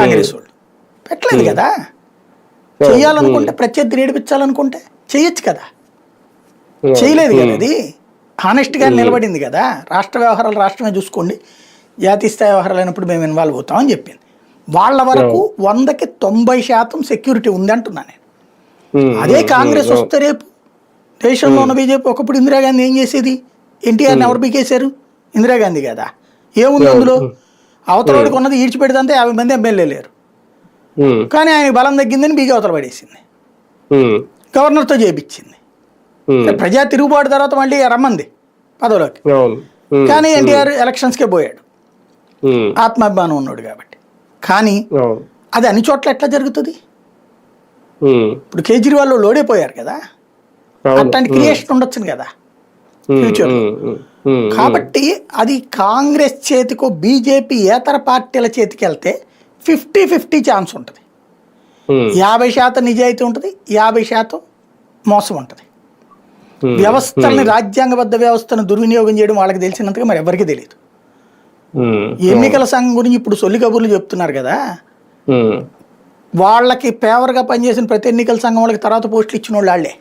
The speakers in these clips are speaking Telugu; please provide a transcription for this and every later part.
కాంగ్రెస్ వాళ్ళు పెట్టలేదు కదా. చెయ్యాలనుకుంటే ప్రత్యర్థి నేర్పించాలనుకుంటే చెయ్యొచ్చు కదా, చేయలేదు కదా. అది హానెస్ట్గా నిలబడింది కదా. రాష్ట్ర వ్యవహారాలు రాష్ట్రమే చూసుకోండి, జాతీయ స్థాయి వ్యవహారాలు అయినప్పుడు మేము ఇన్వాల్వ్ అవుతామని చెప్పింది. వాళ్ళ వరకు 100కి 90% సెక్యూరిటీ ఉంది అంటున్నా నేను. అదే కాంగ్రెస్ వస్తే రేపు దేశంలో ఉన్న బీజేపీ ఒకప్పుడు ఇందిరాగాంధీ ఏం చేసేది? ఎన్టీఆర్ని ఎవరు పీకేశారు? ఇందిరాగాంధీ కదా. ఏముంది అందులో? అవతలవాడికి ఉన్నది ఈడ్చిపెడితే 50 మంది ఎమ్మెల్యే లేరు, కానీ ఆయన బలం తగ్గిందని బీజే అవతల పడేసింది, గవర్నర్తో చేయించింది. ప్రజా తిరుగుబాటు తర్వాత మళ్ళీ రమ్మంది పదవిలోకి, కానీ ఎన్టీఆర్ ఎలక్షన్స్కే పోయాడు, ఆత్మాభిమానం ఉన్నాడు కాబట్టి. కానీ అది అన్ని చోట్ల ఎట్లా జరుగుతుంది? ఇప్పుడు కేజ్రీవాల్ లోడైపోయారు కదా, అట్లాంటి క్రియేషన్ ఉండొచ్చు కదా ఫ్యూచర్. కాబట్టి అది కాంగ్రెస్ చేతికో బీజేపీ ఏతర పార్టీల చేతికి వెళ్తే 50-50 ఛాన్స్ ఉంటుంది. 50% నిజాయితీ ఉంటుంది, 50% మోసం ఉంటుంది. వ్యవస్థల్ని, రాజ్యాంగబద్ధ వ్యవస్థను దుర్వినియోగం చేయడం వాళ్ళకి తెలిసినంతగా మరి ఎవరికి తెలియదు. ఎన్నికల సంఘం గురించి ఇప్పుడు సొల్లి కబుర్లు చెప్తున్నారు కదా, వాళ్ళకి ఫేవర్గా పనిచేసిన ప్రతి ఎన్నికల సంఘం వాళ్ళకి తర్వాత పోస్టులు ఇచ్చిన వాళ్ళు వాళ్ళే.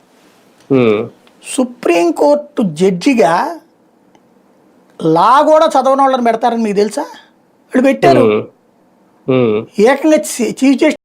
సుప్రీంకోర్టు జడ్జిగా లా కూడా చదవని వాళ్ళని పెడతారని మీకు తెలుసా? వాళ్ళు పెట్టారు. ఏకంగా చీఫ్ జస్టిస్